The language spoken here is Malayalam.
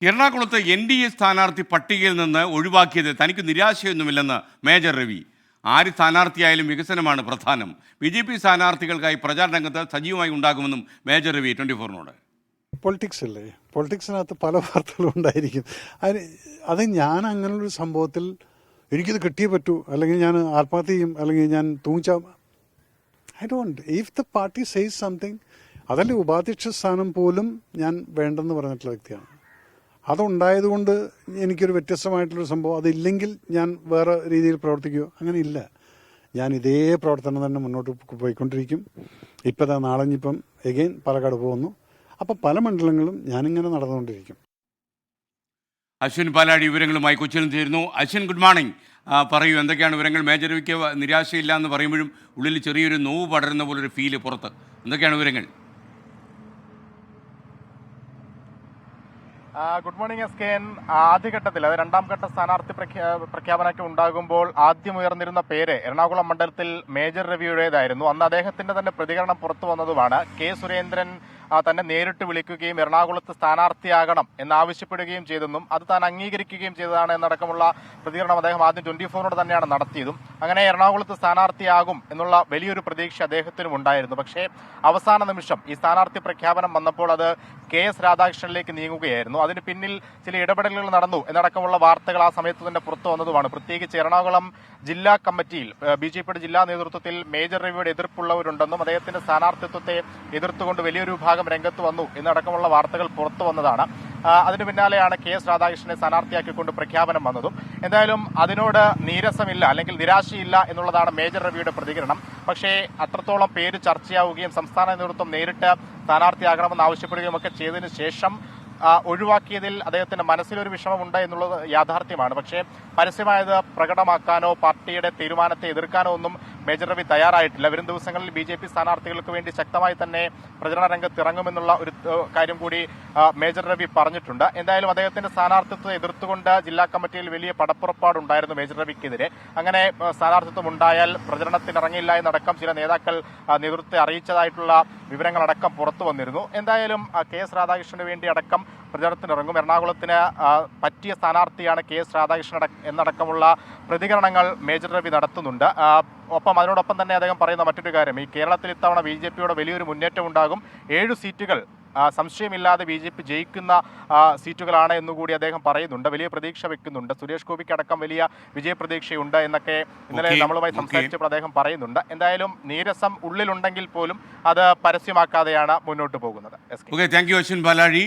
എറണാകുളത്ത് NDA സ്ഥാനാർത്ഥി പട്ടികയിൽ നിന്ന് ഒഴിവാക്കിയത് തനിക്ക് നിരാശയൊന്നുമില്ലെന്ന് മേജർ രവി. ആര് സ്ഥാനാർത്ഥിയായാലും വികസനമാണ് പ്രധാനം. BJP സ്ഥാനാർത്ഥികൾക്കായി പ്രചാരണ രംഗത്ത് സജീവമായി ഉണ്ടാകുമെന്നും മേജർ രവി 24-നോട്. പൊളിറ്റിക്സ് അല്ലേ, പൊളിറ്റിക്സിനകത്ത് പല വാർത്തകളും ഉണ്ടായിരിക്കും. അത് ഞാൻ അങ്ങനെയുള്ളൊരു സംഭവത്തിൽ എനിക്കിത് കിട്ടിയേ പറ്റൂ, അല്ലെങ്കിൽ ഞാൻ ആത്മഹത്യ ചെയ്യും, അല്ലെങ്കിൽ ഞാൻ തൂങ്ങിച്ചാവും. I don't. If the party says something, അതല്ലേ ഉപാധ്യക്ഷ സ്ഥാനം പോലും ഞാൻ വേണ്ടെന്ന് പറഞ്ഞിട്ടുള്ള വ്യക്തിയാണ്. അതുണ്ടായതുകൊണ്ട് എനിക്കൊരു വ്യത്യസ്തമായിട്ടുള്ളൊരു സംഭവം അതില്ലെങ്കിൽ ഞാൻ വേറെ രീതിയിൽ പ്രവർത്തിക്കുമോ? അങ്ങനെ ഇല്ല. ഞാൻ ഇതേ പ്രവർത്തനം തന്നെ മുന്നോട്ട് പോയിക്കൊണ്ടിരിക്കും. ഇപ്പം നാളഞ്ഞിപ്പം എഗെയിൻ പാലക്കാട് പോകുന്നു. അപ്പം പല മണ്ഡലങ്ങളും ഞാനിങ്ങനെ നടന്നുകൊണ്ടിരിക്കും. അശ്വിൻ പാലാടി വിവരങ്ങളുമായി കൊച്ചിയിൽ ചേരുന്നു. Ashwin, good morning. പറയൂ, എന്തൊക്കെയാണ് വിവരങ്ങൾ? മേജർ രവിക്ക് നിരാശയില്ല എന്ന് പറയുമ്പോഴും ഉള്ളിൽ ചെറിയൊരു നോവ് പടരുന്ന പോലൊരു ഫീല് പുറത്ത്. എന്തൊക്കെയാണ് വിവരങ്ങൾ? Good morning SKN. ആദ്യഘട്ടത്തിൽ, അത് രണ്ടാം ഘട്ട സ്ഥാനാർത്ഥി പ്രഖ്യാപനമൊക്കെ ഉണ്ടാകുമ്പോൾ ആദ്യം ഉയർന്നിരുന്ന പേര് എറണാകുളം മണ്ഡലത്തിൽ മേജർ രവിയുടേതായിരുന്നു. അന്ന് അദ്ദേഹത്തിന്റെ തന്നെ പ്രതികരണം പുറത്തു വന്നതുമാണ്. സുരേന്ദ്രൻ തന്നെ നേരിട്ട് വിളിക്കുകയും എറണാകുളത്ത് സ്ഥാനാർത്ഥിയാകണം എന്നാവശ്യപ്പെടുകയും ചെയ്തെന്നും അത് താൻ അംഗീകരിക്കുകയും ചെയ്തതാണ് എന്നടക്കമുള്ള പ്രതികരണം അദ്ദേഹം ആദ്യം 24-നോട് തന്നെയാണ് നടത്തിയതും. അങ്ങനെ എറണാകുളത്ത് സ്ഥാനാർത്ഥിയാകും എന്നുള്ള വലിയൊരു പ്രതീക്ഷ അദ്ദേഹത്തിനും ഉണ്ടായിരുന്നു. പക്ഷേ അവസാന നിമിഷം ഈ സ്ഥാനാർത്ഥി പ്രഖ്യാപനം വന്നപ്പോൾ അത് KS രാധാകൃഷ്ണനിലേക്ക് നീങ്ങുകയായിരുന്നു. അതിന് പിന്നിൽ ചില ഇടപെടലുകൾ നടന്നു എന്നടക്കമുള്ള വാർത്തകൾ ആ സമയത്ത് തന്നെ പുറത്തു വന്നതുമാണ്. പ്രത്യേകിച്ച് എറണാകുളം ജില്ലാ കമ്മിറ്റിയിൽ BJPയുടെ ജില്ലാ നേതൃത്വത്തിൽ മേജർ രവിയുടെ എതിർപ്പുള്ളവരുണ്ടെന്നും അദ്ദേഹത്തിന്റെ സ്ഥാനാർത്ഥിത്വത്തെ എതിർത്തുകൊണ്ട് വലിയൊരു വിഭാഗം രംഗത്ത് വന്നു എന്നടക്കമുള്ള വാർത്തകൾ പുറത്തു വന്നതാണ്. അതിനു പിന്നാലെയാണ് KS രാധാകൃഷ്ണനെ സ്ഥാനാർത്ഥിയാക്കിക്കൊണ്ട് പ്രഖ്യാപനം വന്നതും. എന്തായാലും അതിനോട് നീരസമില്ല, അല്ലെങ്കിൽ നിരാശയില്ല എന്നുള്ളതാണ് മേജർ രവിയുടെ പ്രതികരണം. പക്ഷേ അത്രത്തോളം പേര് ചർച്ചയാവുകയും സംസ്ഥാന നേതൃത്വം നേരിട്ട് സ്ഥാനാർത്ഥിയാകണമെന്ന് ആവശ്യപ്പെടുകയും ഒക്കെ ചെയ്തതിനു ശേഷം ഒഴിവാക്കിയതിൽ അദ്ദേഹത്തിന്റെ മനസ്സിലൊരു വിഷമമുണ്ട് എന്നുള്ളത് യാഥാർത്ഥ്യമാണ്. പക്ഷേ പരസ്യമായത് പ്രകടമാക്കാനോ പാർട്ടിയുടെ തീരുമാനത്തെ എതിർക്കാനോ ഒന്നും മേജർ രവി തയ്യാറായിട്ടില്ല. വരും ദിവസങ്ങളിൽ BJP സ്ഥാനാർത്ഥികൾക്ക് വേണ്ടി ശക്തമായി തന്നെ പ്രചരണ രംഗത്ത് ഇറങ്ങുമെന്നുള്ള ഒരു കാര്യം കൂടി മേജർ രവി പറഞ്ഞിട്ടുണ്ട്. എന്തായാലും അദ്ദേഹത്തിന്റെ സ്ഥാനാർത്ഥിത്വം എതിർത്തുകൊണ്ട് ജില്ലാ കമ്മിറ്റിയിൽ വലിയ പടപ്പുറപ്പാടുണ്ടായിരുന്നു മേജർ രവിക്കെതിരെ. അങ്ങനെ സ്ഥാനാർത്ഥിത്വം ഉണ്ടായാൽ പ്രചരണത്തിനിറങ്ങില്ല എന്നടക്കം ചില നേതാക്കൾ നേതൃത്വത്തെ അറിയിച്ചതായിട്ടുള്ള വിവരങ്ങളടക്കം പുറത്തു വന്നിരുന്നു. എന്തായാലും KS രാധാകൃഷ്ണന് വേണ്ടി അടക്കം പ്രചരണത്തിനിറങ്ങും. എറണാകുളത്തിന് പറ്റിയ സ്ഥാനാർത്ഥിയാണ് KS രാധാകൃഷ്ണൻ എന്നടക്കമുള്ള പ്രതികരണങ്ങൾ മേജർ രവി നടത്തുന്നുണ്ട്. അതിനോടൊപ്പം തന്നെ അദ്ദേഹം പറയുന്ന മറ്റൊരു കാര്യം, ഈ കേരളത്തിൽ ഇത്തവണ BJPയുടെ വലിയൊരു മുന്നേറ്റം ഉണ്ടാകും. 7 സീറ്റുകൾ സംശയമില്ലാതെ BJP ജയിക്കുന്ന സീറ്റുകളാണ് എന്നുകൂടി അദ്ദേഹം പറയുന്നുണ്ട്. വലിയ പ്രതീക്ഷ വെക്കുന്നുണ്ട്. സുരേഷ് ഗോപിക്ക് അടക്കം വലിയ വിജയപ്രതീക്ഷയുണ്ട് എന്നൊക്കെ ഇന്നലെ നമ്മളുമായി സംസാരിച്ചപ്പോൾ അദ്ദേഹം പറയുന്നുണ്ട്. എന്തായാലും നീരസം ഉള്ളിലുണ്ടെങ്കിൽ പോലും അത് പരസ്യമാക്കാതെയാണ് മുന്നോട്ട് പോകുന്നത്. Thank you Ashwin Palazhi.